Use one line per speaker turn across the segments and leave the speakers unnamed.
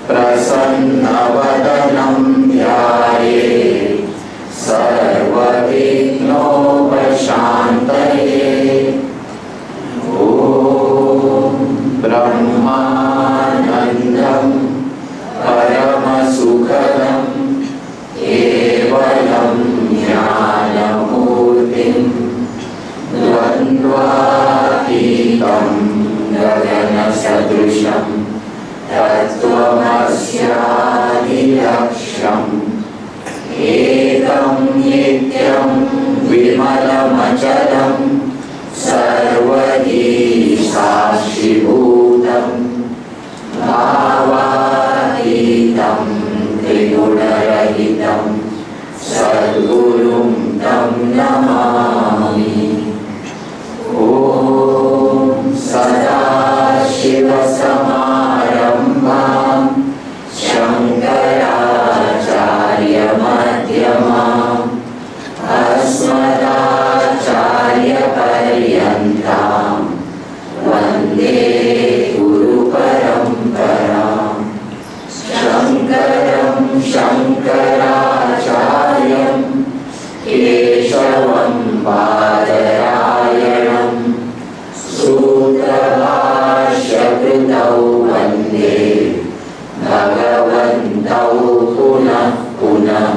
प्रसन्नवदनं ध्यायेत् सर्वविघ्नोपशान्तये। ॐ ब्रह्मानन्दं परमसुखदं केवलं ज्ञानमूर्तिं द्वन्द्वातीतं गगनसदृशं तत्त्वमस्यादिलक्ष्यम् एकं नित्यं विमलमचलं सर्वधी साक्षिभूतं भावातीतं त्रिगुणरहितं सद्गुरुं तं नमामि। ॐ सदाशिवसमारम्भां शङ्कराचार्यमध्यमाम् अस्मदाचार्यपर्यन्तां वन्दे गुरुपरम्पराम्। शङ्करं शङ्कराचार्यं केशवं बादरायणं सूत्रभाष्यकृतौ वन्दे भगवन्तौ पुनः पुनः।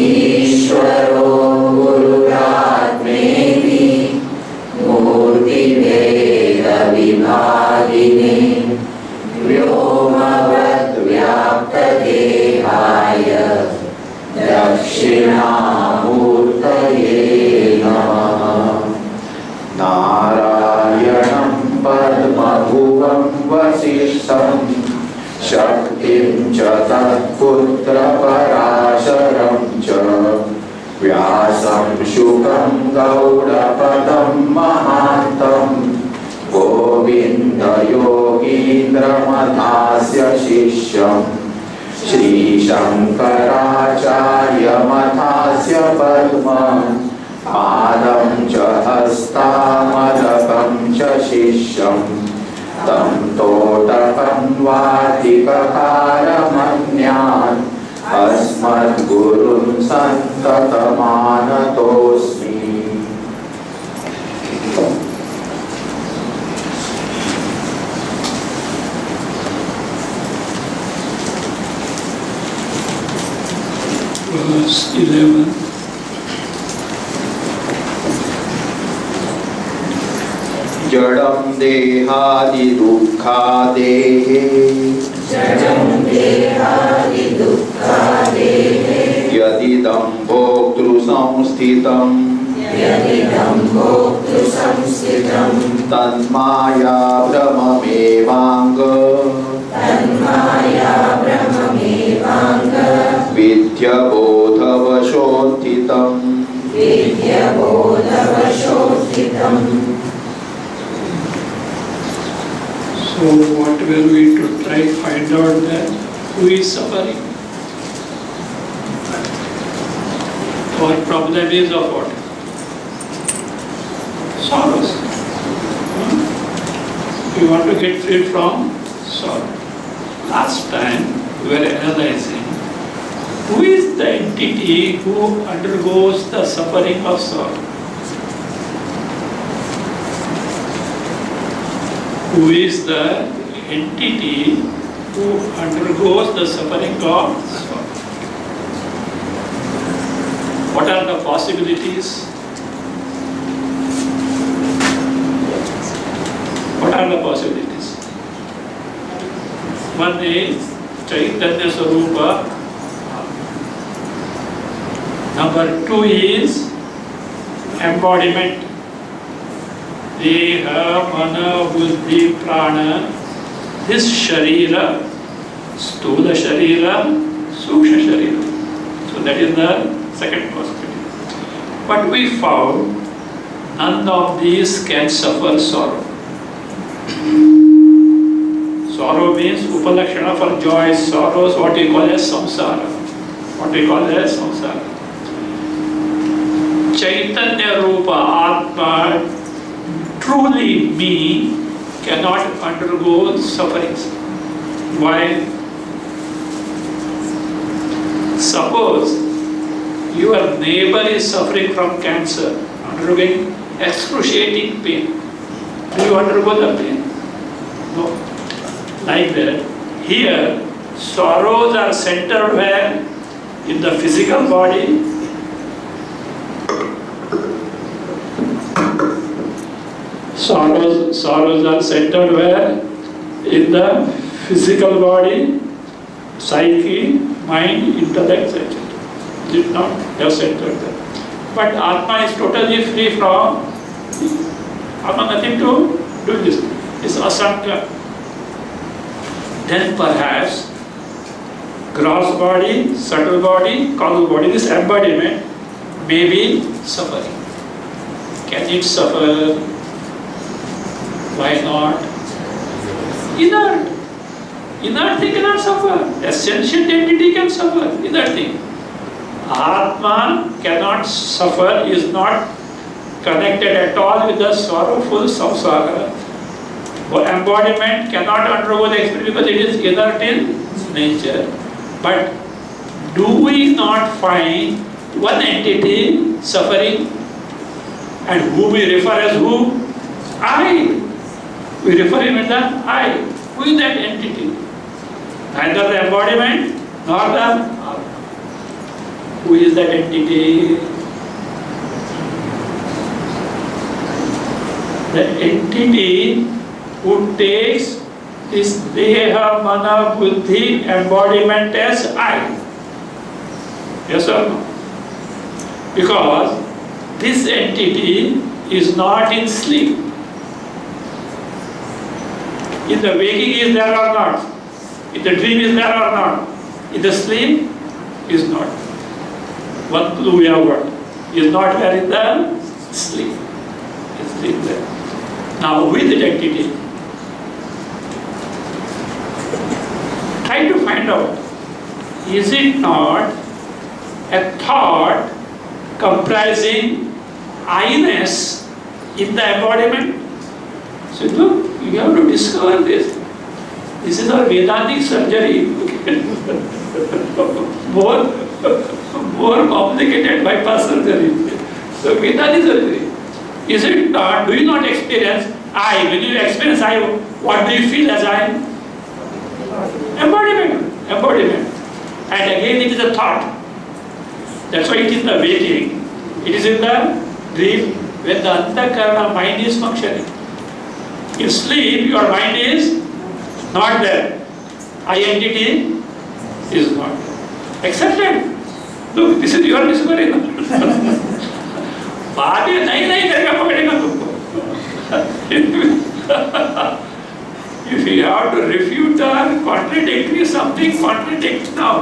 ईश्वरो गुरुरात्मेति मूर्तिभेदविभागिने व्योमवद्व्याप्तदेहाय दक्षिणामूर्तये नमः। नारायणं पद्मभुवं वसिष्ठं शक्तिं च तत्पुत्रपराशरं च व्यासं शुकं गौडपदं महान्तं गोविन्दयोगीन्द्रमथास्य शिष्यं श्रीशङ्कराचार्यमथास्य पद्मं पादं च हस्तामलकं च शिष्यं तं तोटकं वातिककारमन्यान् अस्मद्गुरुं सन्ततमानतोऽस्मि।
Verse 11.
जडं देहादि दुःखादेः यदिदं भोक्तृ संस्थितं तन्माया भ्रममेवाङ्ग विद्यबोधवशोत्थितम्।
So what will we to try to find out that who is suffering? Our problem is of what? Sorrows. We want to get free from sorrow. Last time we were analyzing who is the entity who undergoes the suffering of sorrow. Who is the entity who undergoes the suffering of sorrow? What are the possibilities? What are the possibilities? One is Chaitanya Swarupa. Number two is embodiment. Deha, Mana, Buddhi, Prana. This Sharira, Stula Sharira, Suksha Sharira. So that is the second possibility. But we found none of these can suffer sorrow. Sorrow means Upalakshana for joy, sorrows, what we call as samsara. What we call as samsara. Chaitanya Rupa Atma, truly me, cannot undergo sufferings. Why? Suppose your neighbor is suffering from cancer, undergoing excruciating pain. Do you undergo the pain? No. Like that. Here, sorrows are centered where? In the physical body. Sorrows are centered where? In the physical body, psyche, mind, intellect, etc. Did not have centered there. But Atma is totally free from Atma, nothing to do with this. It's Asanga. Then perhaps gross body, subtle body, causal body, this embodiment may be suffering. Can it suffer? Why not? Inert. Inert thing cannot suffer. A sentient entity can suffer. Inert thing. Atma cannot suffer, is not connected at all with the sorrowful samsara. Embodiment cannot undergo the experience because it is inert in nature. But do we not find one entity suffering? And who we refer as who? I. We refer him as the I. Who is that entity? Neither the embodiment nor the who is that entity? The entity who takes this Deha, Mana, Buddhi embodiment as I. Yes or no? Because this entity is not in sleep. In the waking is there or not? In the dream is there or not? In the sleep is not. One clue we have got. Is not there in the sleep. Is sleep there. Now with the entity, try to find out, is it not a thought comprising I-ness in the embodiment? So look, you have to discover this. This is our Vedantic surgery. more complicated bypass surgery. So Vedantic surgery. Is it not? Do you not experience I? When you experience I, what do you feel as I? Embodiment. Embodiment. And again it is a thought. That's why it is the waking. It is in the dream when the antakarana mind is functioning. In sleep, your mind is not there. I entity is not there. Accepted. Look, this is your discovery. बाद में नहीं करके पकड़ेगा तुमको. If you have to refute or contradictory something, contradict now.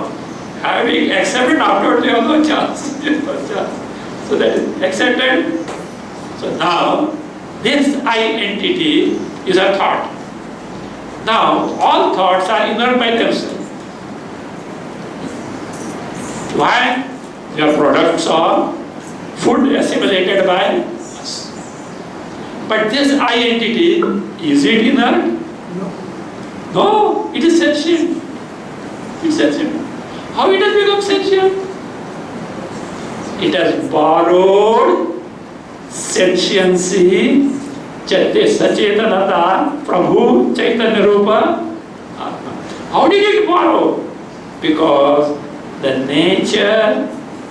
Having accepted afterwards, you have no chance. So that is accepted. So now, this I entity is a thought. Now, all thoughts are inert by themselves. Why? They are products of food assimilated by us. But this I entity, is it inert? No. No, it is sentient. It is sentient. How it has become sentient? It has borrowed sentiency, sachetanata, from who? Chaitanya Rupa. How did it borrow? Because the nature,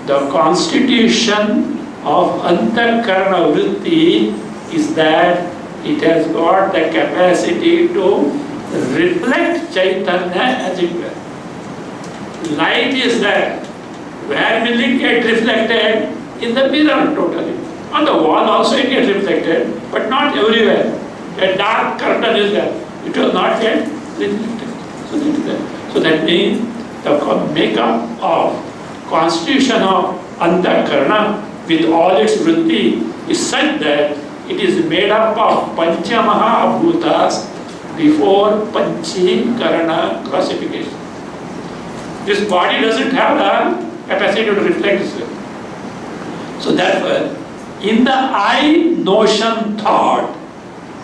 the constitution of antakarana vritti is that it has got the capacity to reflect Chaitanya as it were. Light is there. Where will it get reflected? In the mirror totally. On the wall also it gets reflected, but not everywhere. A dark curtain is there. It will not get reflected. So that means the makeup of constitution of antakarana with all its vritti is such that it is made up of panchamaha bhutas before panchikarana classification. This body doesn't have the capacity to reflect itself. So therefore, in the I notion thought,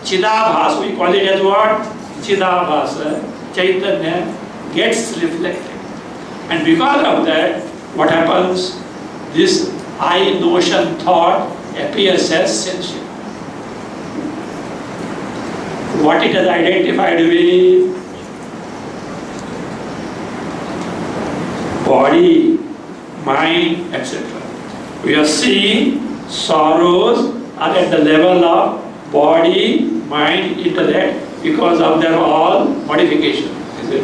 Chidabhas, we call it as what? Chidabhasa, Chaitanya gets reflected. And because of that, what happens? This I notion thought appears as sentient. What it has identified with? Body, mind, etc. We are seeing sorrows are at the level of body, mind, intellect because of their all modification. Is it?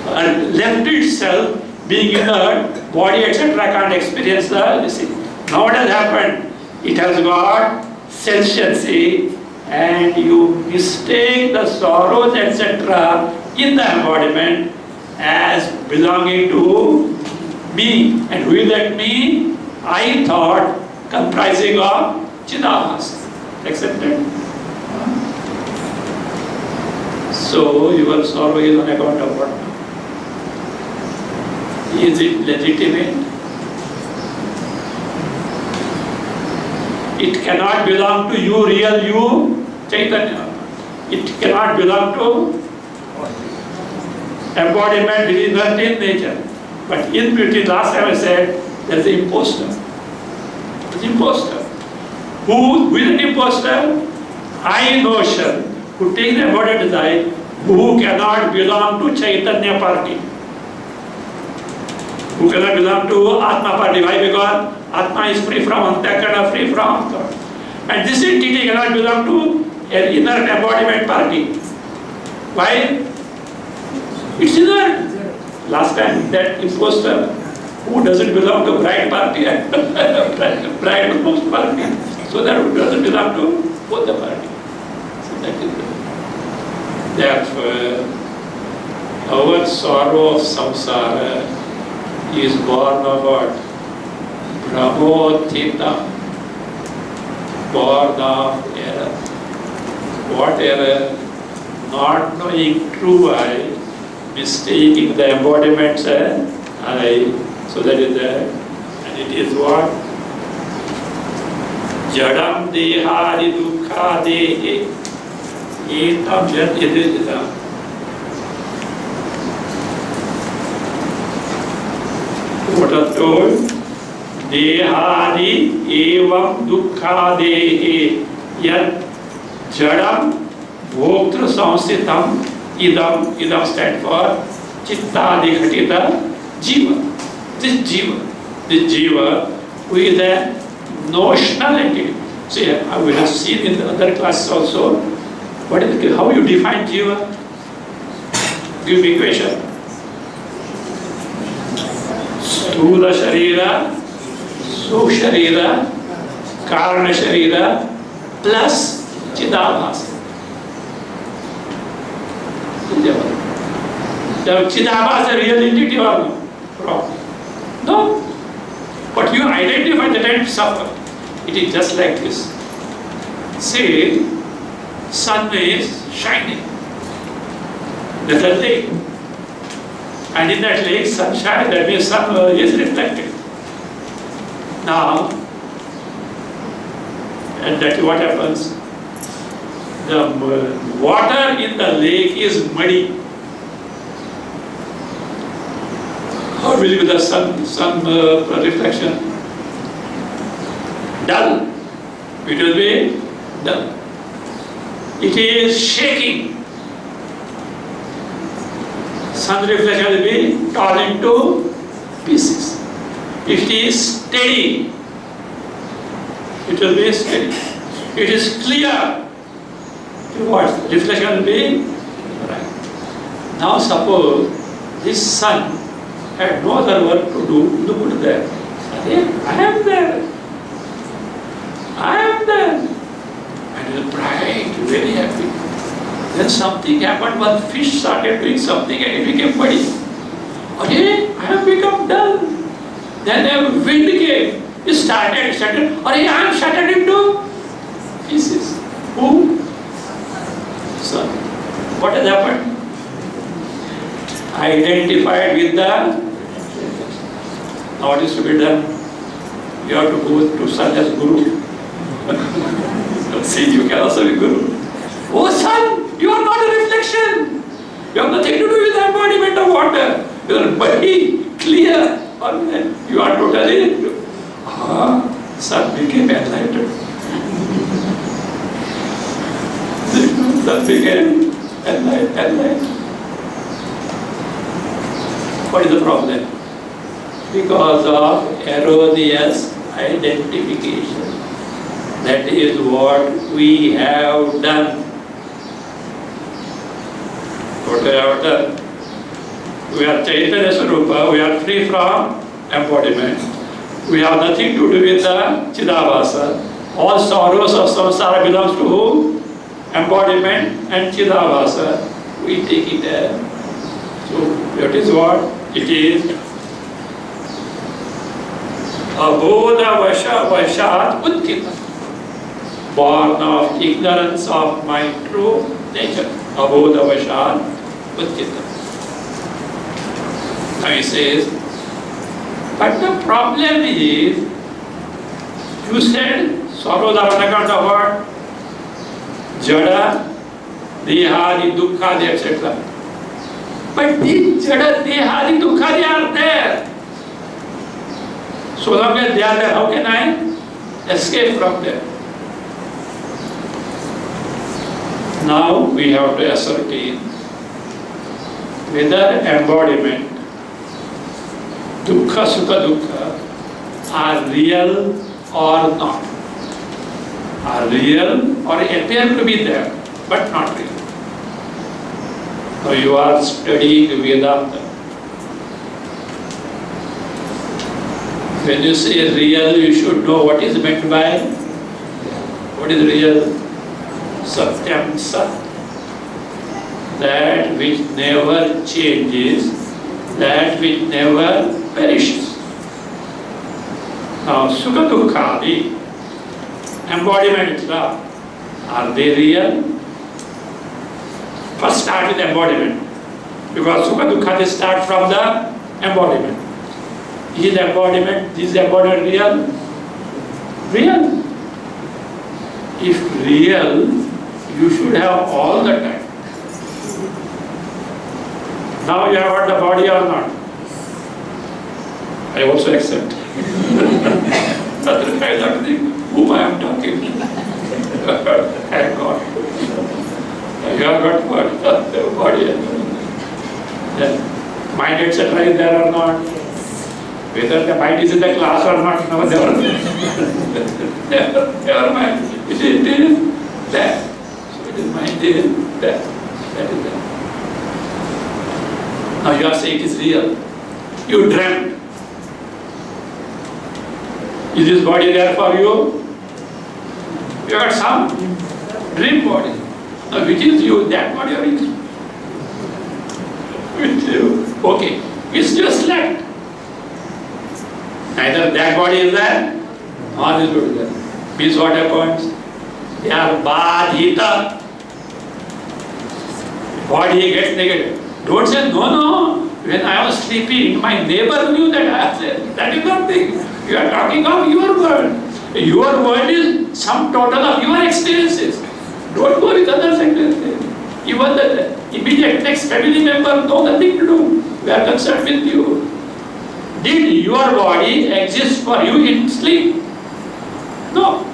And left itself being inert, body, etc. can't experience the see. Now what has happened? It has got sentiency, and you mistake the sorrows, etc. in the embodiment as belonging to me. And who is that me? I thought comprising of Chidabhasa. Accepted? So your sorrow is on account of what? Is it legitimate? It cannot belong to you, real you, Chaitanya. It cannot belong to embodiment which is not in nature. But in between, last time I said, there is an imposter. There is an imposter. Who is an imposter? I notion, who takes the embodied desire, who cannot belong to Chaitanya party. Who cannot belong to Atma party. Why? Because Atma is free from Antakarana, free from thought. And this entity cannot belong to an inert embodiment party. Why? It's inert. Last time that imposter who doesn't belong to bride party and bride groom party. So that doesn't belong to both the party. So that is therefore our sorrow of samsara is born of what? Brahmothita, born of error. What error? Not knowing true I, mistaking the embodiments as I. So that is that. And it is what? Jadam dehari dukha dehe etam jat idridam. What are told? Dehari evam dukha dehe yat jadam bhoktra samsitam idam. Idam stand for chittadi ghatita jiva. This jiva, who is a notional entity. See, we have seen in the other classes also. What is it? How you define jiva? Give me equation. Sthula sharira, susharira, karana sharira plus chidabhasa. The chidabhasa real entity or no? Wrong. No. But you identify the time to suffer. It is just like this. Say, sun is shining. There's a lake. And in that lake, sunshine, that means sun is reflected. Now, and that what happens? The water in the lake is muddy. How will be the sun reflection? Dull. It will be dull. It is shaking. Sun reflection will be torn into pieces. It is steady. It will be steady. It is clear. What reflection will be? Right. Now suppose this sun had no other work to do. Look at there. I am there. I am there. And he was bright, very happy. Then something happened. One fish started doing something and it became muddy. Okay, I have become dull. Then a wind came. It started. Okay, I am shattered into pieces. Who? Sun. What has happened? Identified with the. Now what is to be done? You have to go to sun as Guru. See, you can also be Guru. Oh sun! You are not a reflection. You have nothing to do with the embodiment of water. Your body clear. You are totally. Sun became enlightened. Sun became enlightened. What is the problem? Because of erroneous identification. That is what we have done. What we have done? We are Chaitanya Swarupa, we are free from embodiment. We have nothing to do with the Chidavasa. All sorrows of samsara belongs to who? Embodiment and Chidavasa. We take it as. So that is what it is. Abodha Vashat Utkita. Born of ignorance of my true nature. Abodha Vashat Utkita. Now he says, but the problem is, you said sorrows are on account of what? Jada, Dehadi, Dukkhadi, etc. But these Jada, Dehadi, Dukkhadi are there. So long as they are there, how can I escape from them? Now we have to ascertain whether embodiment, dukkha, sukha, dukkha are real or not. Are real or appear to be there, but not real. Now you are studying Vedanta. When you say real, you should know what is meant by what is real. Satyam Sat. That which never changes, that which never perishes. Now, Sukha Dukkhadi, embodiment, are they real? First start with embodiment. Because Sukha Dukkhadi start from the embodiment. Is the embodiment real? Real. If real, you should have all the time. Now you have got the body or not? I also accept. Otherwise I don't think whom I am talking to. Thank God. You have got what? The body. Then mind etc. is there or not? Whether the mind is in the class or not, no, never mind. It is there. So it is mind is there. That is there. Now you are saying it is real. You dreamt. Is this body there for you? You got some dream body. Now which is you? That body or it? With you. Okay. It's just like. Neither that body is there, nor this body is there. Means what happens? They are badhita. Body gets negative. Don't say, no. When I was sleeping, my neighbor knew that I was there. That is nothing. You are talking of your world. Your world is sum total of your experiences. Don't go with others' experiences. Even the immediate next family member know nothing to do. We are concerned with you. Did your body exist for you in sleep? No.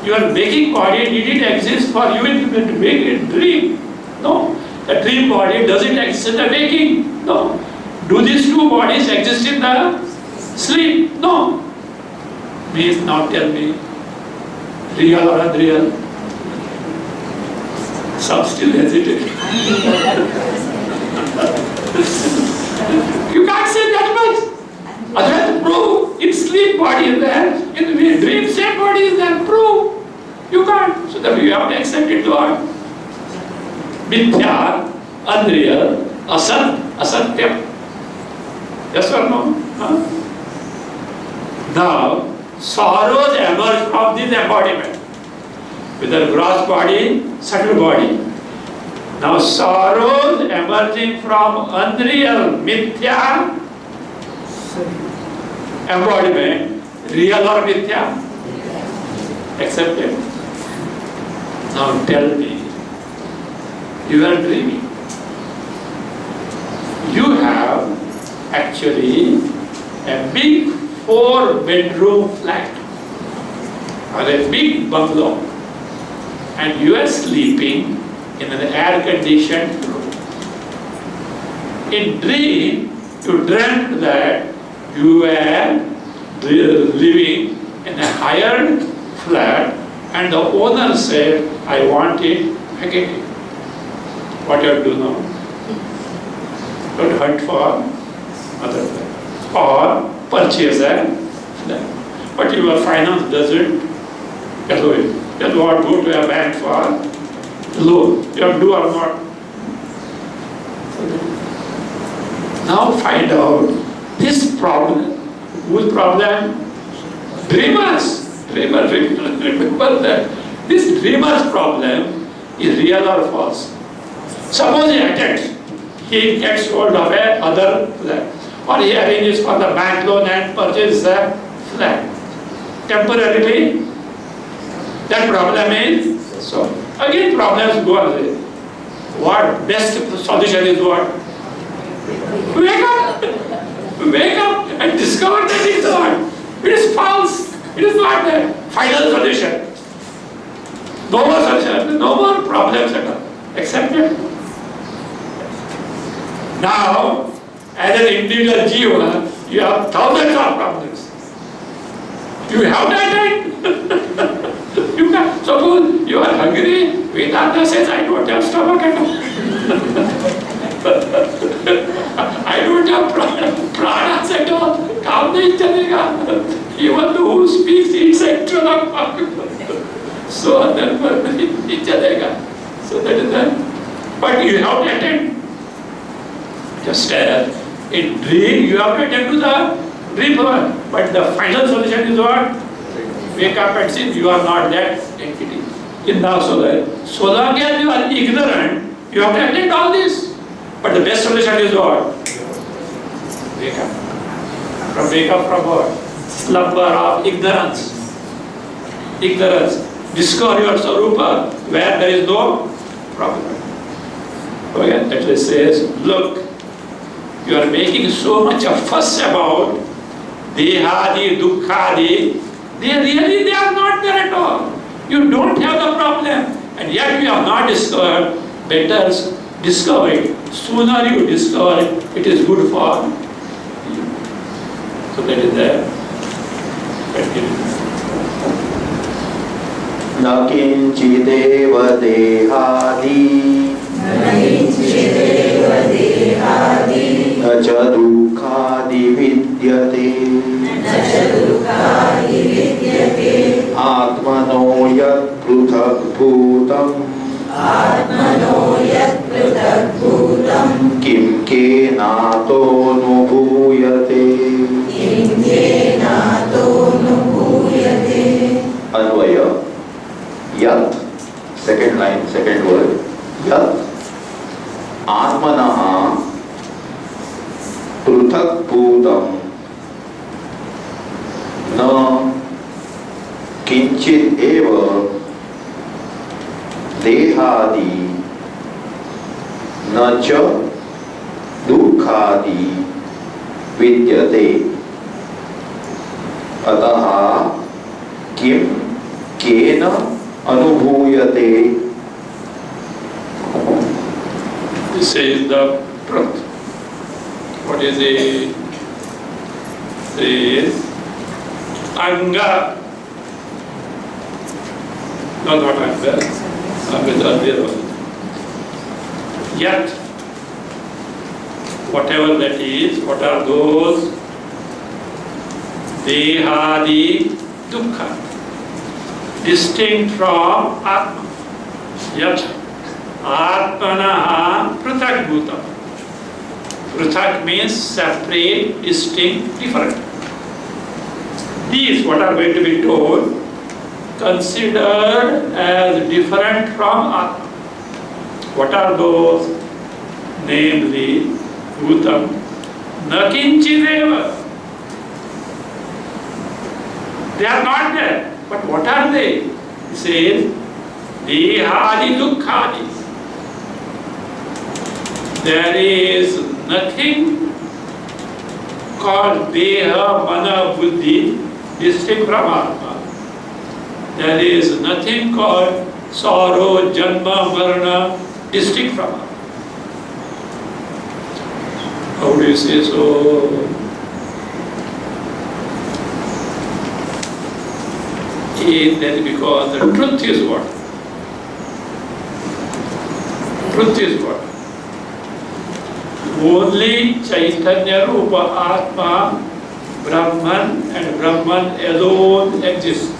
Your waking body, did it exist for you in dream? No. The dream body, does it exist in the waking? No. Do these two bodies exist in the sleep? No. Please now tell me, real or unreal? Some still hesitate. You can't say that much. Otherwise, prove in sleep body is there, in dream same body is there. Prove. You can't. So that you have to accept it, Lord. Mithya, unreal, asat, asatyam. Yes or no? Huh? Now, sorrows emerge from this embodiment. Whether gross body, subtle body. Now, sorrows emerging from unreal, mithya, embodiment, real or mithya? Accepted. Now tell me, You are dreaming. You have actually a big 4-bedroom flat or a big bungalow, and you are sleeping in an air-conditioned room. In dream, you dreamt that you were living in a hired flat, and the owner said, I want it, I get it. What you have to do now? Don't hunt for other flat or purchase a flat. But your finance doesn't allow it. You have to go to a bank for loan. You have to do or not. Now find out this problem. Whose problem? Dreamers. Remember that this dreamer's problem is real or false. Suppose he attends, he gets hold of a other flat, or he arranges for the bank loan and purchases a flat. Temporarily, that problem is solved. Again, problems go away. What best solution is what? Wake up! Wake up and discover that it is what? It is false. It is not the final solution. No more solution, no more problems at all. Accepted? Now, as an individual jiva, you have thousands of problems. You have that right. You can. Suppose you are hungry, Vedanta says, I don't have stomach at all. I don't have pranas at all. काम नहीं चलेगा. Even who speaks eats extra. So therefore नहीं चलेगा. So that is that. But you have to attend. Just in dream, you have to attend to the dream one. But the final solution is what? Wake up and see you are not that entity. In now so long as you are ignorant, you have to attend all this. But the best solution is what? Wake up. Wake up from what? Slumber of ignorance. Ignorance. Discover your Sarupa where there is no problem. Okay, at least says, look, you are making so much of fuss about Dehadi, Dukkhadi. They are not there at all. You don't have the problem, and yet you have not discovered. Better discover it. Sooner you discover it, it is good for you. So that is there.
न किंचिदेव देहादि न च दुःखादि विद्यते आत्मनो यत् पृथग्भूतम् किं केनातोऽनुभूयते अन्वय यत् second line second word यत् आत्मनः पृथग्भूतं न किंचित् एव देहादि न च दुःखादि विद्यते अतः किं केन अनुभूयते.
This is the truth. What is it? This Anga. Not what Anga. Anga is earlier one. Yet, whatever that is, what are those? Dehadi Dukkha. Distinct from Atma. Yet, Atmanaha Prithak Bhutam. Prithak means separate, distinct, different. These, what are going to be told, considered as different from Atma. What are those? Namely, Bhutam, Nakinchideva. They are not there. But what are they? He says, Dehadi Dukkhadi. There is nothing called Deha, Mana, Buddhi distinct from Atma. There is nothing called sorrow, Janma, Marana distinct from Atma. How do you say so? That because the truth is what? Truth is what? Only Chaitanya Rupa Atma, Brahman and Brahman alone exists.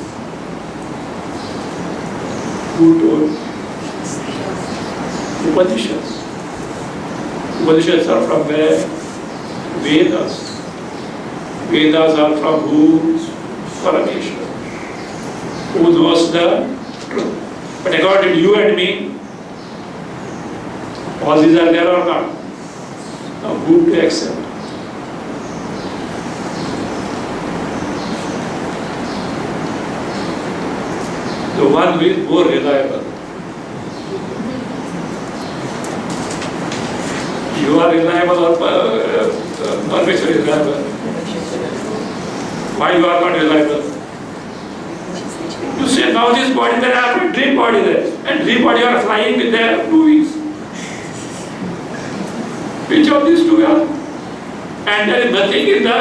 Who told? Upanishads. Upanishads are from where? Vedas. Vedas are from who? Parameshwara. Who knows the truth. But according to you and me, all these are there or not? Now who to accept? The one who is more reliable. You are reliable or Parmeshwar is reliable? Why you are not reliable? You say now this body there, I have a dream body there, and dream body are flying with their 2 wings. Which of these two are? And there is nothing in the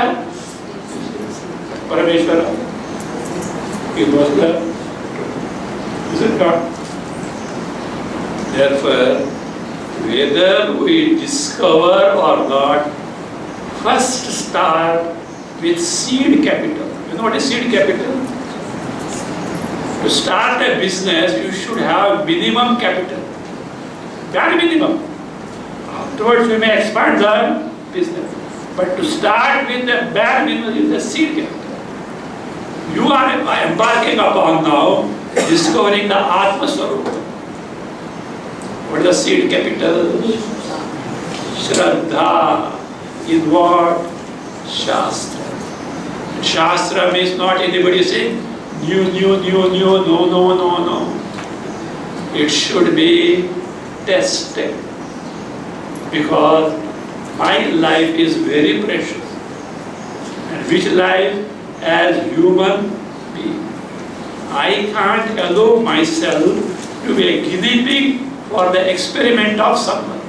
Parameshwara. It was the, is it not? Therefore, whether we discover or not, first start with seed capital. You know what is seed capital? To start a business, you should have minimum capital. Very minimum. Afterwards, we may expand the business. But to start with the bare minimum is the seed capital. You are embarking upon now discovering the Atma Swarupa. What is the seed capital? Shraddha. In what? Shastra. Shastra means not anybody saying new, no. It should be tested. Because my life is very precious. And which life? As human being. I can't allow myself to be a guinea pig for the experiment of someone.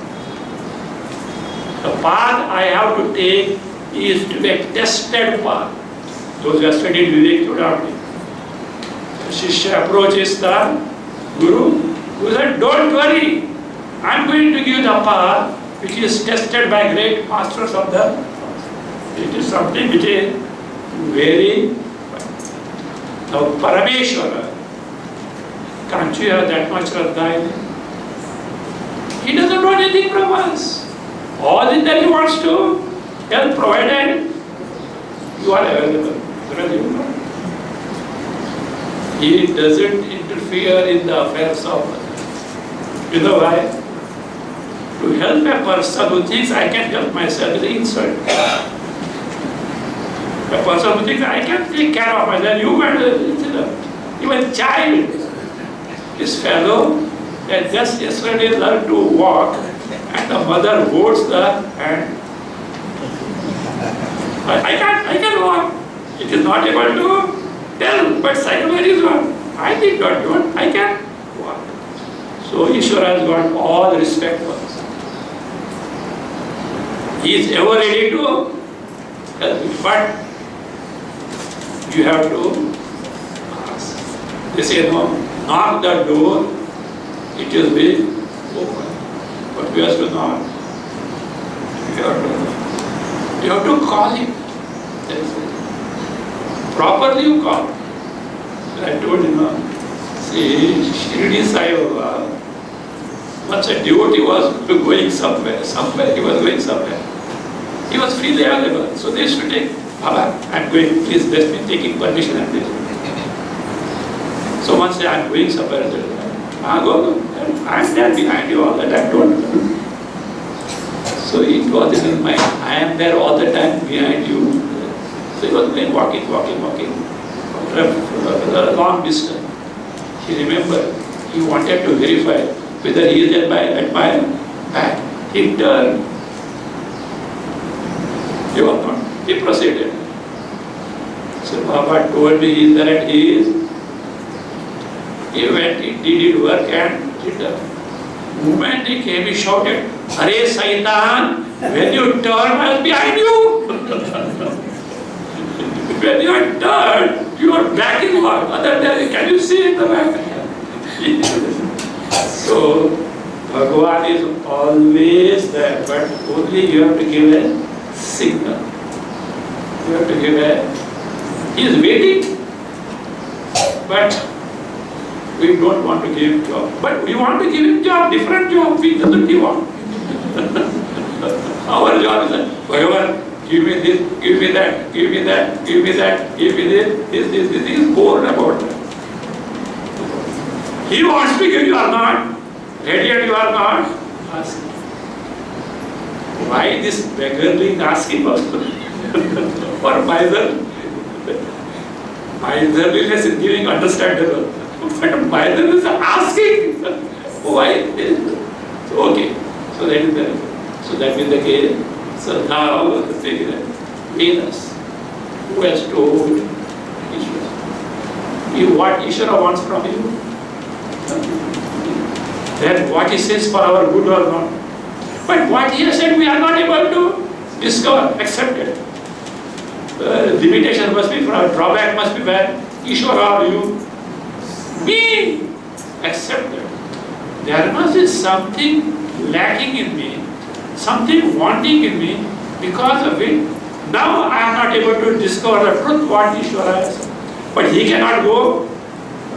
The path I have to take is to be a tested path. Those who have studied Vivek Chudamani. The Shishya approaches the Guru, who said, don't worry, I am going to give the path which is tested by great masters of the past. It is something which is very. Now Parameshwara, can't you have that much Shraddha in him? He doesn't want anything from us. All that he wants to help, provided you are available. He doesn't interfere in the affairs of others. You know why? To help a person who thinks I can help myself is an insult. A person who thinks I can take care of myself, you can, even child. This fellow had just yesterday learned to walk and the mother holds the hand. I can walk. It is not able to tell, but psychology is one. I did not do it. I can walk. So Ishvara has got all respect for us. He is ever ready to help you, but you have to ask. They say no, knock the door, it will be open. But we have to knock. You have to call him. Properly you call. I told him, see, Shirdi Sai Baba, once a devotee was going somewhere, he was going somewhere. He was freely available. So they used to take, Baba, I am going, please bless me, taking permission and this. So once I am going somewhere, go. I am there behind you all the time, don't. So it was in his mind, I am there all the time behind you. So he was going walking. After a long distance. He remembered, he wanted to verify whether he is at my back. He turned. He was not. He proceeded. So Baba told me that he went, he did his work and returned. The moment he came, he shouted, "Hare Saitan, when you turn, I was behind you." When you are turned, you are backing what? Other than, can you see in the back? So Bhagavan is always there, but only you have to give a signal. You have to give a, he is waiting, but we don't want to give him job. But we want to give him job, different job. We doesn't give on. Our job is that, Bhagavan, give me this, give me that, give me that, give me that, give me this. He is bored about that. He wants to give, you are not. Ready and you are not. Ask. Why this beggarly asking also? For miser. Miserliness is giving understandable. But miser is asking. Why? Okay. So that is the, so that is the case. So now the thing is Venus, who has told Ishvara, what Ishvara wants from you? Then what he says for our good or not. But what he has said we are not able to discover, accept it. Limitation must be, drawback must be bad. Ishvara or you, me, accept it. There must be something lacking in me, something wanting in me, because of it. Now I am not able to discover the truth what Ishvara has. But he cannot go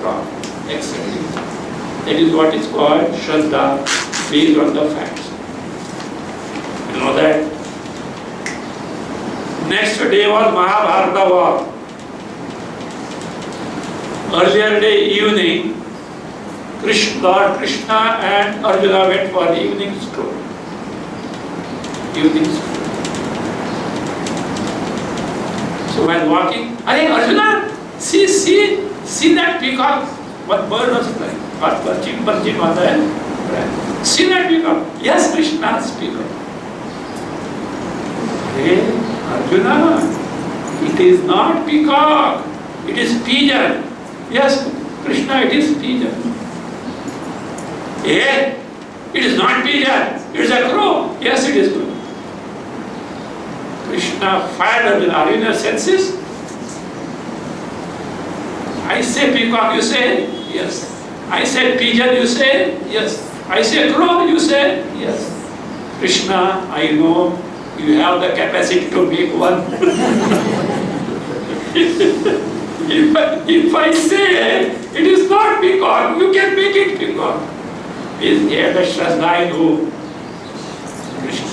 wrong, accept it. That is what is called Shraddha, based on the facts. You know that? Next day was Mahabharata war. Earlier day evening, Lord Krishna and Arjuna went for the evening stroll. So while walking, I think Arjuna, see that peacock. What bird was flying? What perching on the see that peacock? Yes, Krishna's peacock. Hey, Arjuna, it is not peacock, it is pigeon. Yes, Krishna, it is pigeon. Hey, it is not pigeon, it is a crow. Yes, it is crow. Krishna fired Arjuna. Are you in your senses? I say peacock, you say yes. I say pigeon, you say yes. I say crow, you say yes. Krishna, I know you have the capacity to make one. if I say it is not peacock, you can make it peacock. Is here the Shraddha in who? Krishna.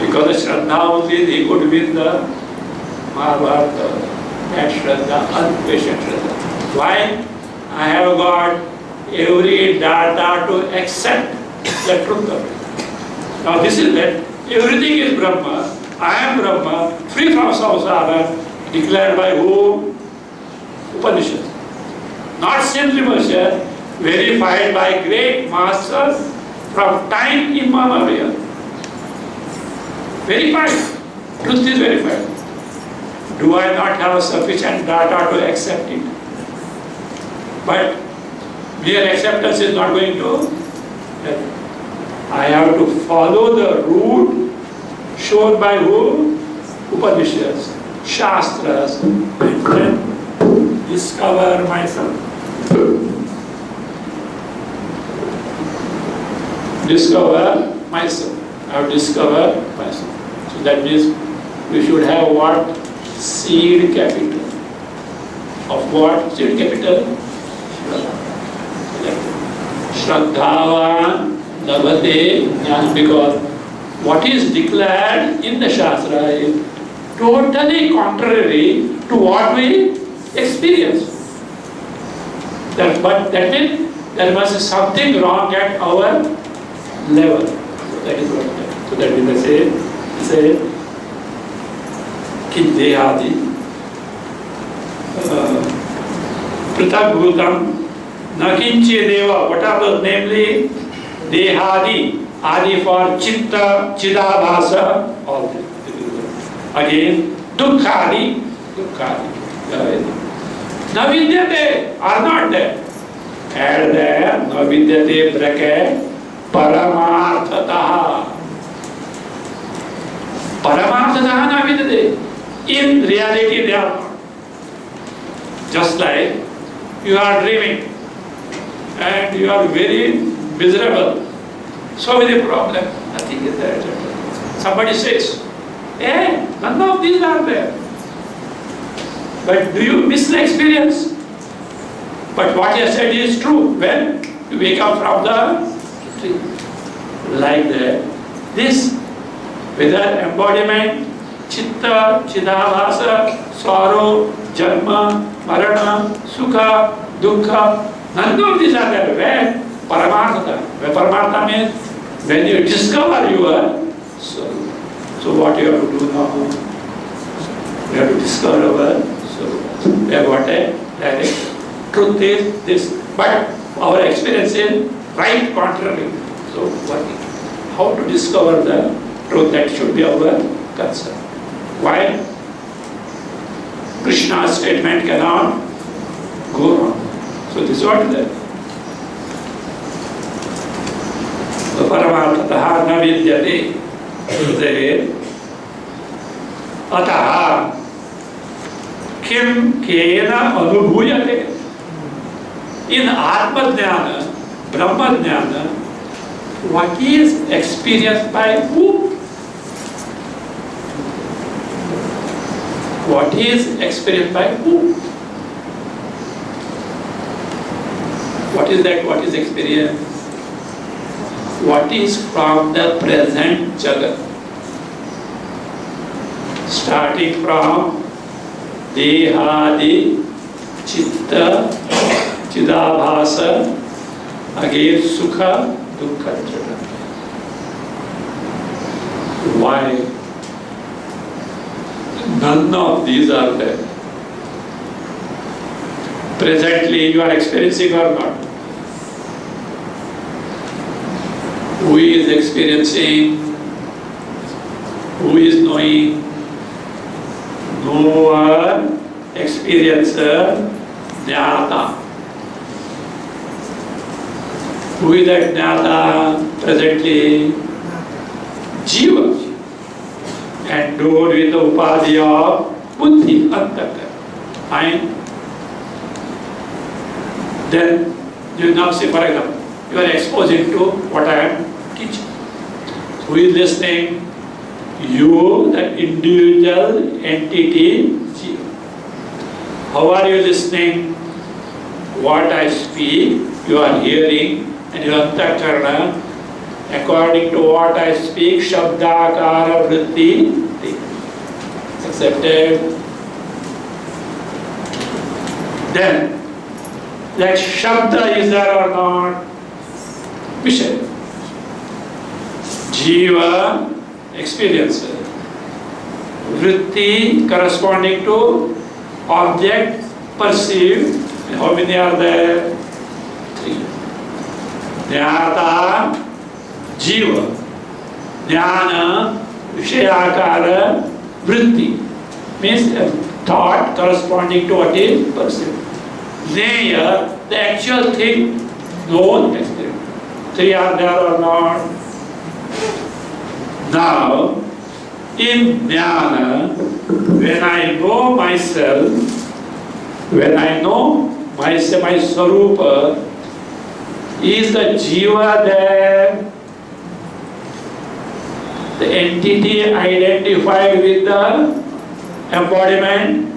Because the Shraddha only he could win the Mahabharata. That Shraddha, unquestioned Shraddha. Why? I have got every data to accept the truth of it. Now this is that everything is Brahma. I am Brahma, free from samsara, declared by whom? Upanishad. Not simply Upanishad, verified by great masters from time immemorial. Verified. Truth is verified. Do I not have sufficient data to accept it? But mere acceptance is not going to help. I have to follow the route shown by who? Upanishads, Shastras, and then discover myself. Discover myself. I have discovered myself. So that means we should have what? Seed capital. Of what? Seed capital? Shraddhavan Navate Jnana, because what is declared in the Shastra is totally contrary to what we experience. But that means there must be something wrong at our level. So that is what that. So that means say Kiddehadi Pritag Bhutam Nakinchi Deva. What are those? Namely, Dehadi, Adi for Chitta, Chidabhasa, all this. Again, Dukkhadi, Dukkhadi. Navidyate are not there. Add there, Navidyate bracket, Paramarthataha. Paramarthataha Navidyate. In reality they are not. Just like you are dreaming and you are very miserable. So many problems. Nothing is there. Somebody says, hey, none of these are there. But do you miss the experience? But what you said is true when you wake up from the tree. Like that. This, whether embodiment, chitta, chidabhasa, sorrow, janma, marana, sukha, dukkha, none of these are there. Where? Paramartha. Where paramartha means when you discover your soul. So what you have to do now? You have to discover our soul. We have got a direct. Truth is this. But our experience is right contrary. So working. How to discover the truth, that should be our concern. Why? Krishna's statement cannot go wrong. So this is what is there. Paramarthataha na vidyate. Ataha kim kena anubhuyate. In Atma Jnana, Brahma Jnana, what is experienced by who? What is experienced by who? What is that? What is experience? What is from the present Jagat? Starting from Dehadi, Chitta, Chidabhasa, again Sukha, Dukkha, Jada. Why? None of these are there. Presently you are experiencing or not? Who is experiencing? Who is knowing? Knower, experiencer, Jnata. Who is that Jnata presently? Jiva. Endowed with the upadhi of buddhi, antaka. Fine. Then you now say, for example, you are exposing to what I am teaching. Who is listening? You, the individual entity, Jiva. How are you listening? What I speak, you are hearing, and your antakarana, according to what I speak, shabdakara vritti, accepted. Then, that shabda is there or not? Vishaya. Jiva, experiencer. Vritti, corresponding to object, perceived. And how many are there? 3. Jnata, Jiva. Jnana, Vishayakara, Vritti. Means a thought corresponding to what is perceived. Neya, the actual thing, known experience. 3 are there or not? Now, in Jnana, when I know myself, when I know myself, my Swarupa, is the Jiva there? The entity identified with the embodiment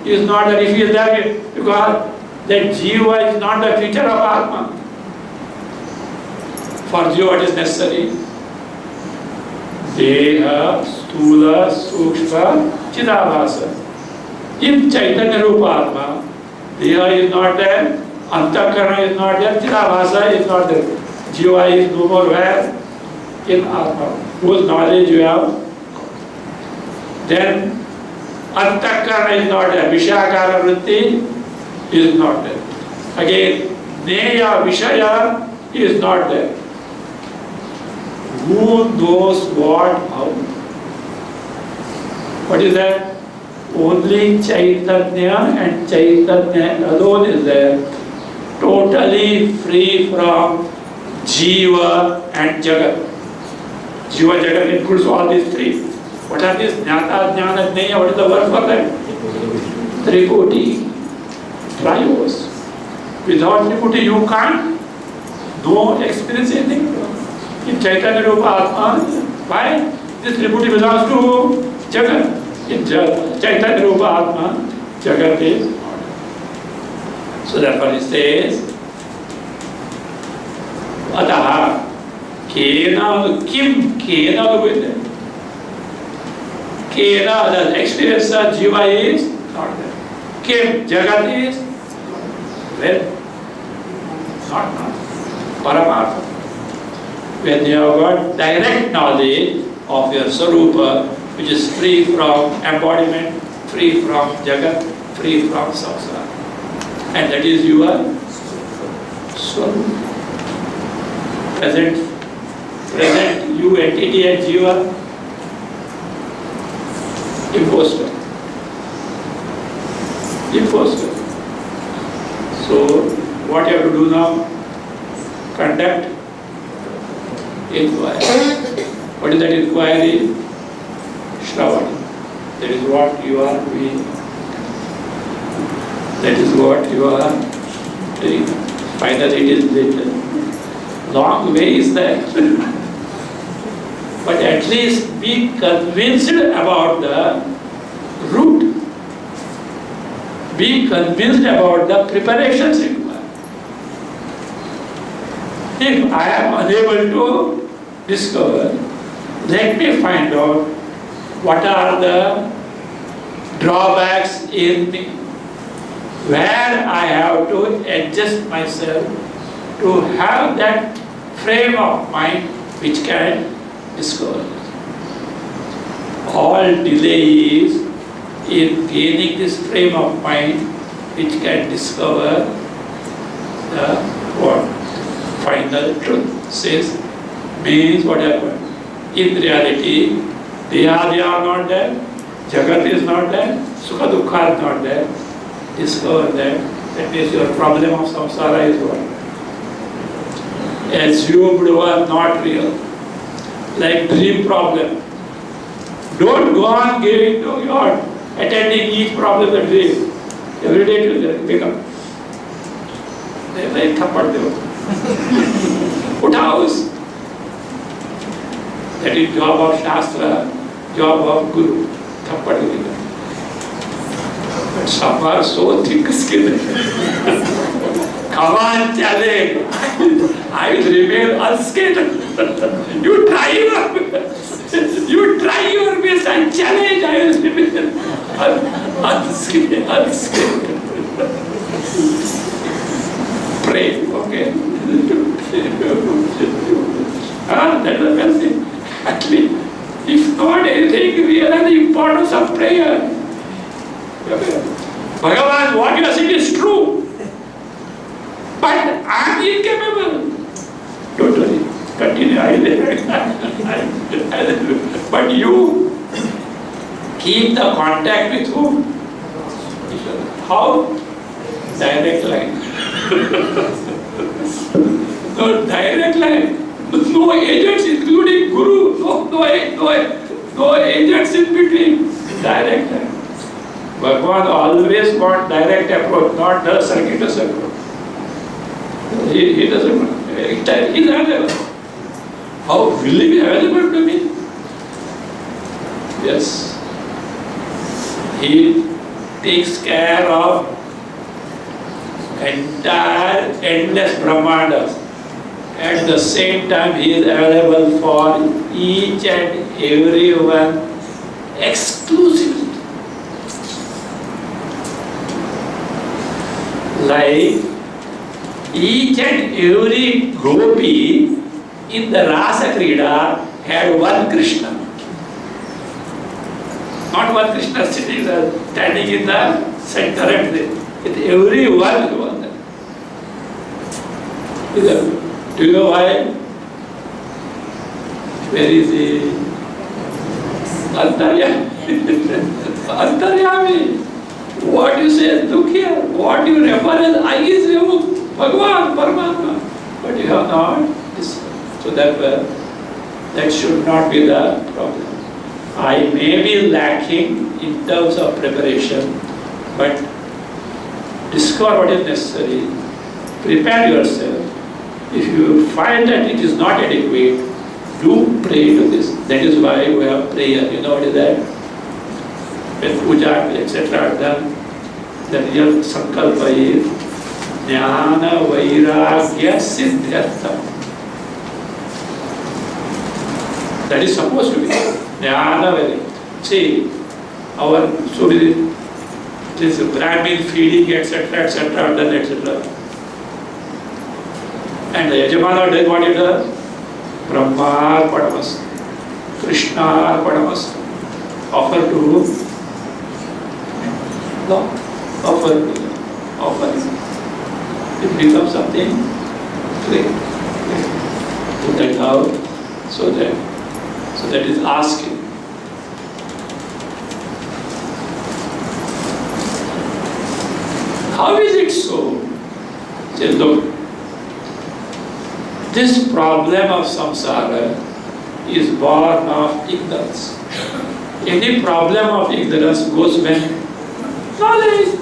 is not there. If he is there, because that Jiva is not the feature of Atma. For Jiva, what is necessary? Deha, Stula, Sukshma, Chidabhasa. In Chaitanya Rupa Atma, Deha is not there, Antakarana is not there, Chidabhasa is not there. Jiva is no more where? In Atma. Whose knowledge you have? Then Antakarana is not there, Vishakara Vritti is not there. Again, Neya Vishaya is not there. who knows what, how? What is that? Only Chaitanya and Chaitanya alone is there, totally free from Jiva and Jagat. Jiva Jagat includes all these three. What are these? Jnata, Jnana, Jnaya. What is the word for that? Tripoti. Trios. Without Tripoti you can't experience anything. In Chaitanya Rupa Atma, why? This Tripoti belongs to Jagat. In Chaitanya Rupa Atma, Jagat is not. So therefore he says, Ataha, Kena, Kim, Kena with it. Kena, the experience of Jiva is not there. Kim, Jagat is well, not. Paramartha. When you have got direct knowledge of your Sarupa, which is free from embodiment, free from Jagat, free from samsara. And that is your Swarupa. Present you entity and Jiva, imposter. So, what you have to do now? Conduct inquiry. What is that inquiry? Shravana. That is what you are doing. That is what you are doing. Finally it is written. Long way is there. But at least be convinced about the route. Be convinced about the preparations required. If I am unable to discover, let me find out what are the drawbacks in me, where I have to adjust myself to have that frame of mind which can discover. All delay is in gaining this frame of mind which can discover the what? Final truth. Says, means what happened? In reality, they are not there, Jagat is not there, Sukha Dukkha is not there. Discover that means your problem of samsara is what? Assumed were not real. Like dream problem. Don't go on giving to your attending each problem a dream. Every day to become. They like thappad deo. Put house. That is job of Shastra, job of Guru. Thappad deo. But some are so thick-skinned. Come on, challenge. I will remain unscathed. You try your best. I challenge. I will remain unscathed. Pray, okay? That is the best thing. At least, if not anything, realize the importance of prayer. Bhagavan, what you are saying is true. But I am incapable. Don't worry. Continue. But you keep the contact with whom? How? Direct line. No direct line. No agents including Guru. No agents in between. Direct line. Bhagavan always wants direct approach, not the circuitous approach. He doesn't want. He's available. How will he be available to me? Yes. He takes care of entire endless Brahmandas. At the same time, he is available for each and everyone exclusively. Like each and every gopi in the Rasa Krida had one Krishna. Not one Krishna sitting there, standing in the center and there. With everyone was there. Do you know why? Where is he? Antaryami. Antaryami. What you say Dukh here, what you refer as I is you, Bhagavan, Paramatma. But you have not this. So therefore, that should not be the problem. I may be lacking in terms of preparation, but discover what is necessary. Prepare yourself. If you find that it is not adequate, do pray to this. That is why we have prayer. You know what is that? When puja, etc. are done, the real sankalpa is Jnana Vairagya Siddhyartham. That is supposed to be Jnana Vairagya. See, our so this Brahmin feeding, etc., etc., are done, etc. And the Yajamana does what it does? Brahma Padamas, Krishna Padamas, offer to no, offer. It becomes something great. Put that out, so that is asking. How is it so? Say, look, this problem of samsara is born of ignorance. Any problem of ignorance goes when knowledge.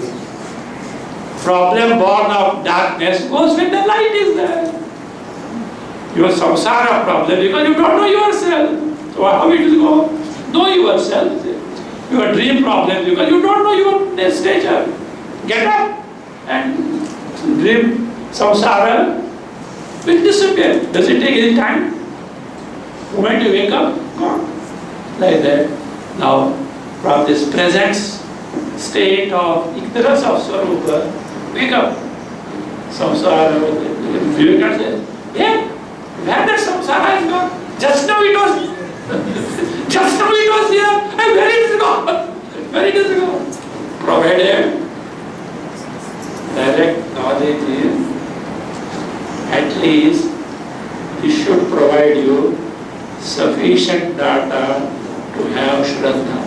Problem born of darkness goes when the light is there. Your samsara problem because you don't know yourself. So how it will go? Know yourself. Your dream problem because you don't know your nature. Get up and dream samsara will disappear. Does it take any time? When you wake up, gone. Like that. Now, from this present state of ignorance of Swarupa, wake up. Samsara, Vivekananda says, yeah, where that samsara is gone? Just now it was, just now it was here, and where it is gone? Where it is gone? Provided direct knowledge is, at least it should provide you sufficient data to have Shraddha.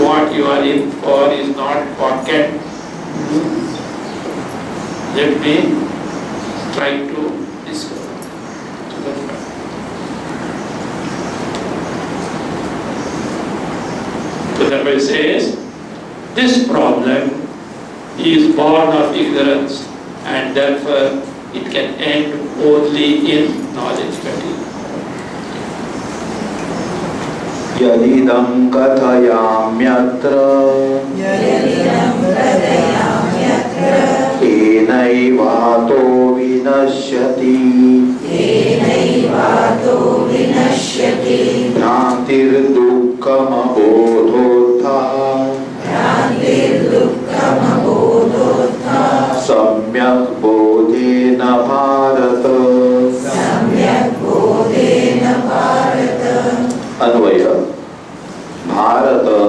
What you are in for is not pocket. Let me try to discover. So therefore it says, this problem is born of ignorance and therefore it can end only in knowledge.
Yadidam kathayamyatra enaivato vinashyati bhrantir dukkham abodhotha samyak bodhena bharata. Anvaya Bharata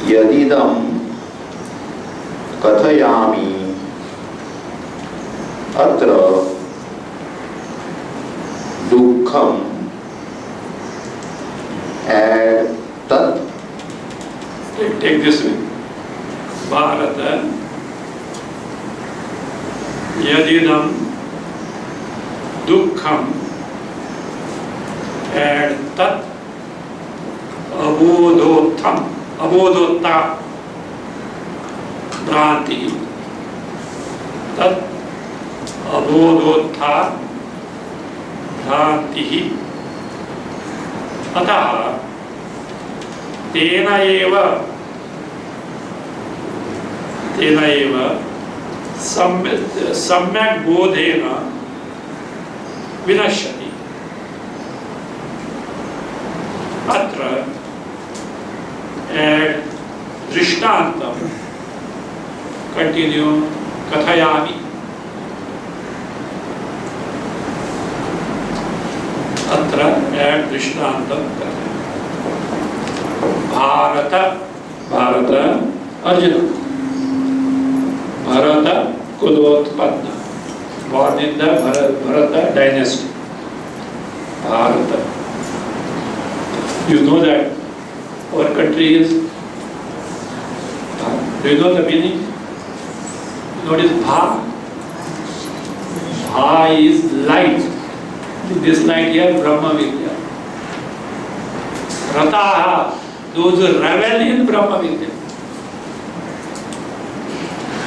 Yadidam Kathayami Atra Dukkham Add Tat.
Take this one. Bharata Yadidam Dukkham and tat abodotham, abodotta bhranti, tat abodottha bhrantihi atah tena eva samyak bodhena vinashyati. Atra and Drishtantam. Continue. Kathayami. Atra and Drishtantam. Bharata. Arjuna. Bharata Kulotpadna. born in the Bharata dynasty. Bharata. You know that our country is. Do you know the meaning? You know what is Bha? Bha is light. This light here, Brahma Vidya. Rataha, those who revel in Brahma Vidya.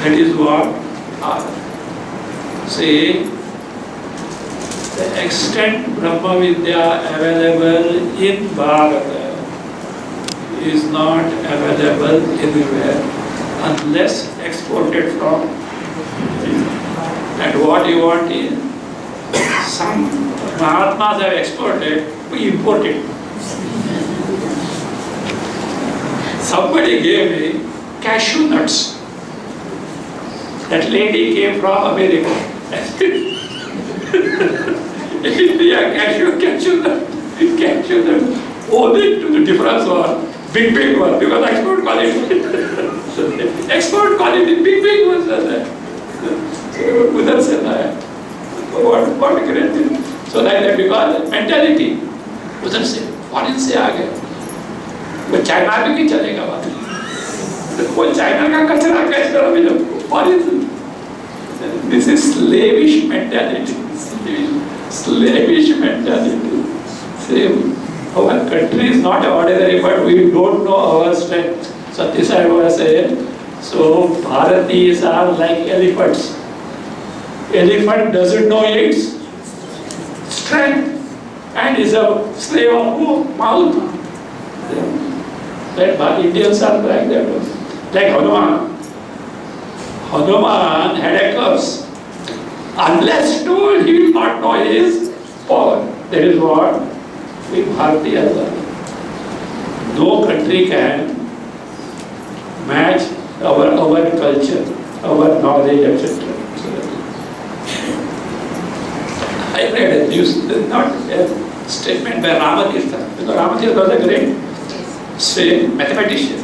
That is what Bharata. See, the extent Brahma Vidya available in Bharata is not available anywhere unless exported from. And what you want is, some Mahatmas have exported, we imported. Somebody gave me cashew nuts. That lady came from America. India, cashew nut. Only to the difference was big one, because export quality. Export quality, big ones are there. Udhar se laaya. What a great thing. So like that, because mentality. Udhar se, foreign se aa gaya. वो China भी नहीं चलेगा बात. वो China का कचरा कैसे करो भी लोग. This is slavish mentality. Slavish mentality. Same. Our country is not ordinary, but we don't know our strength. Satya Sai was saying, so Bharatis are like elephants. Elephant doesn't know its strength and is a slave of mouth. That Indians are like that. Like Hanuman. Hanuman had a curse. Unless told, he will not know his power. That is what we Bharatiyas are. No country can match our culture, our knowledge, etc. I read a news, not a statement by Ramakirtan. Because Ramakirtan was a great mathematician.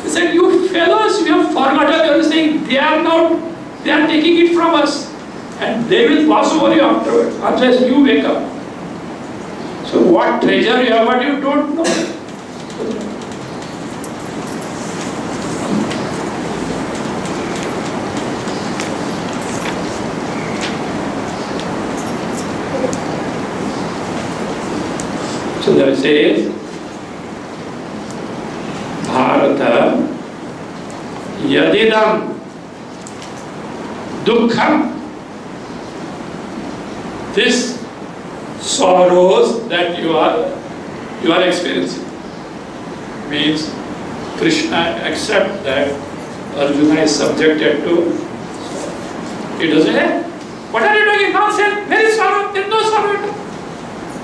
He said, you fellows, you have forgotten everything. They are taking it from us. And they will pass over you afterwards, unless you wake up. So what treasure you have, but you don't know. So there says, Bharata yadidam dukkham. This sorrows that you are experiencing means Krishna accepts that Arjuna is subjected to. He doesn't say, what are you doing? Nonsense. There is sorrow. There is no sorrow at all.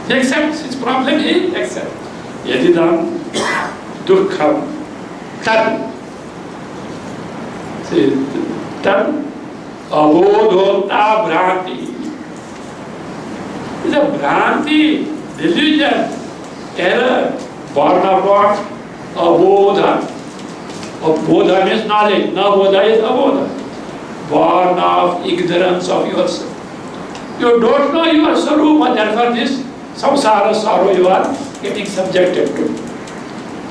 He accepts his problem. He accepts. Yadidam dukkham tad. See, tad abodhota bhranti. It's a bhranti, delusion, error, born of what? Abodha. Abodha means knowledge. Nabodha is abodha. Born of ignorance of yourself. You don't know your sarupa, therefore this samsara sorrow you are getting subjected to.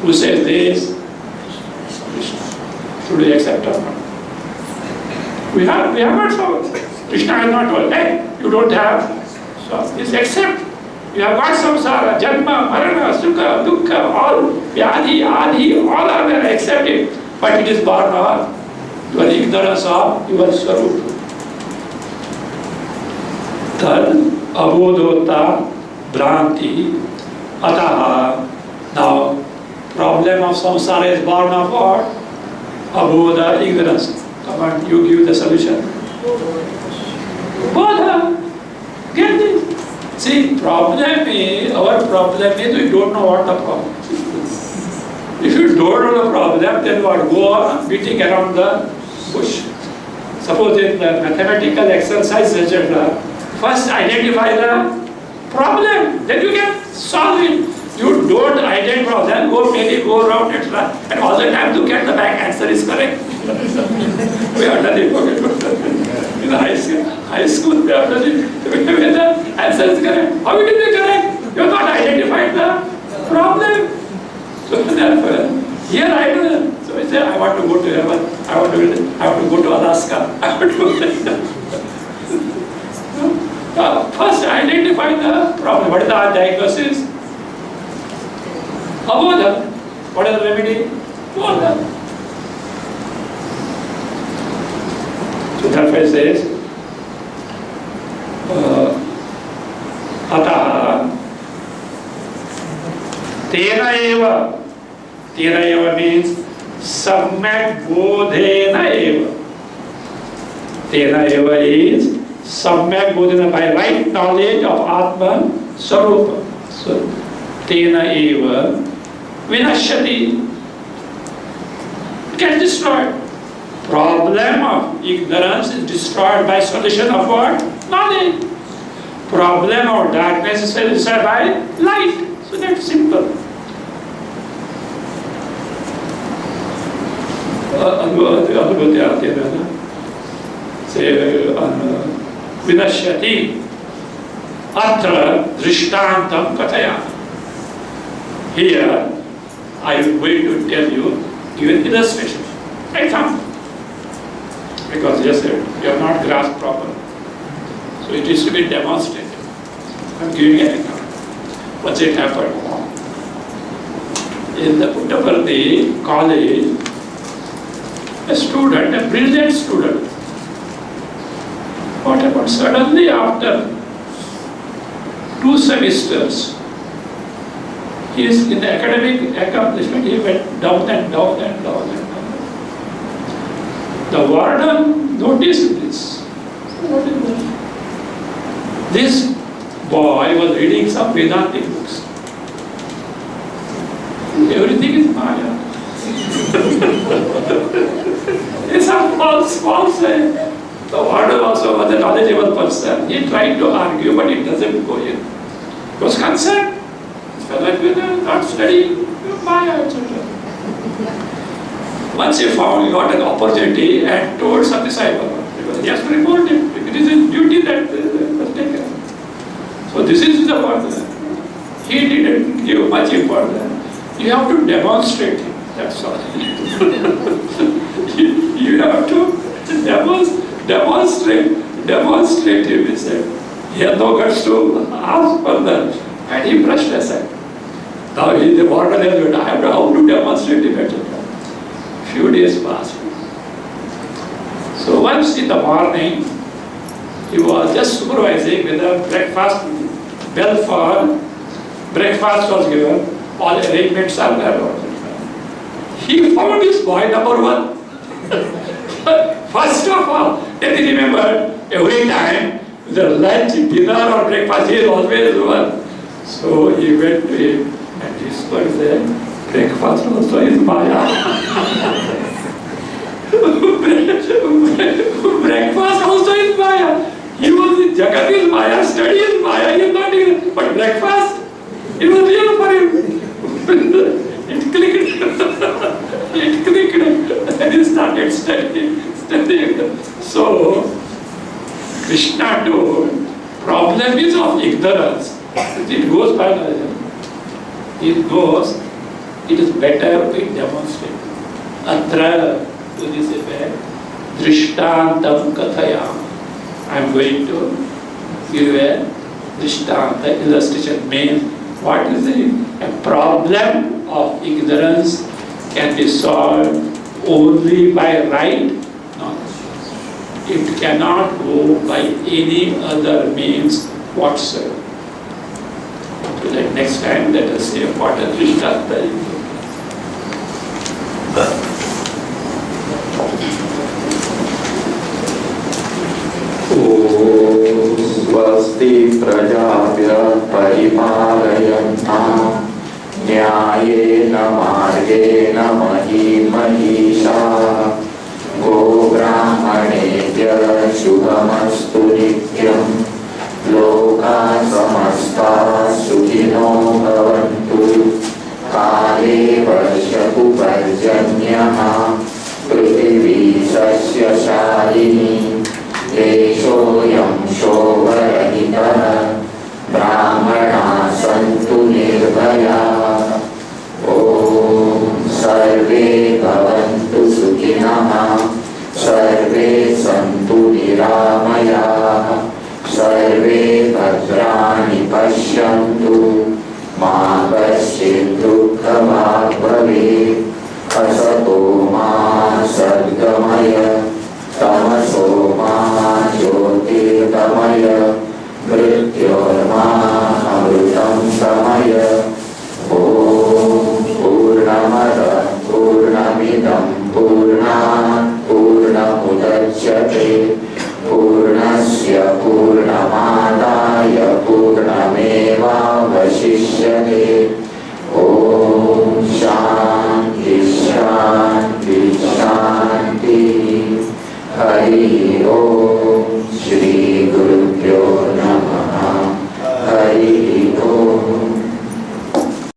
Who says this? Krishna. Should we accept or not? We have not sorrow. Krishna has not told, hey, you don't have. Is accept. You have got samsara, janma, marana, sukha, dukkha, all, vyadhi, adhi, all are there, accept it. But it is born of your ignorance of your swarup. Tad abodhota bhranti ataha. Now, problem of samsara is born of what? Abodha, ignorance. Come on, you give the solution. Bodha. Get this. See, our problem is we don't know what the problem is. If you don't know the problem, then what? Go on beating around the bush. Suppose in the mathematical exercise, etc., first identify the problem, then you can solve it. You don't identify, then go around, etc., and all the time look at the back answer is correct. We are done it, forget. the high school, when the answer is correct. How it is correct? You have not identified the problem. So therefore, here I do. So I say, I want to go to heaven. I want to go to Alaska. I want to go there. First, identify the problem. What is the diagnosis? Abodha. What is the remedy? Bodha. So therefore it says, Ataha Tena eva means Samyak Bodhena eva. Tena eva is Samyak Bodhena, by right knowledge of Atma Sarupa. So Tena eva Vinashyati, get destroyed. Problem of ignorance is destroyed by solution of what? Knowledge. Problem of darkness is destroyed by light. So that's simple. Vinashyati atra drishtantam kathaya. Here I am going to tell you, give an illustration, example. Because yes, you have not grasped properly. So it is to be demonstrated. I am giving an example. What's it happened? In the Purvardha college, a student, a brilliant student, what happened? Suddenly after 2 semesters, he is in the academic accomplishment, he went down and down and down and down. The warden noticed this. What is that? This boy was reading some Vedantic books. Everything is Maya. It's a false. The warden also was a knowledgeable person. He tried to argue, but it doesn't go in. He was concerned. Like we are not studying Maya, etc. Once he got an opportunity and told some disciple, because he has to report it. It is his duty that must take care. So this is the one. He didn't give much importance. You have to demonstrate it. That's all. You have to demonstrate him. He said, he had no guts to ask further, and he brushed aside. Now he, the warden has said, I have to how to demonstrate it better. Few days passed. So once in the morning, he was just supervising whether breakfast, bell for breakfast was given, all arrangements are there. He found his boy number 1. First of all, then he remembered every time the lunch, dinner or breakfast, he is always one. So he went to him and he said, breakfast also is Maya. Breakfast also is Maya. He was in Jagat is Maya, study is Maya, he is not even, but breakfast, it was real for him. It clicked. It clicked. And he started studying. So, Krishna told, problem is of ignorance. It goes by knowledge. It goes, it is better we demonstrate. Atra, to this effect, drishtantam kathayam. I am going to give a drishtanta, illustration. Means, what is it? A problem of ignorance can be solved only by right knowledge. It cannot go by any other means whatsoever. So that next time let us say what a drishtanta is.
Swasti prajabhya paripalayanta nyayena margena mahi mahisha go brahmanebhya shubhamastu nityam loka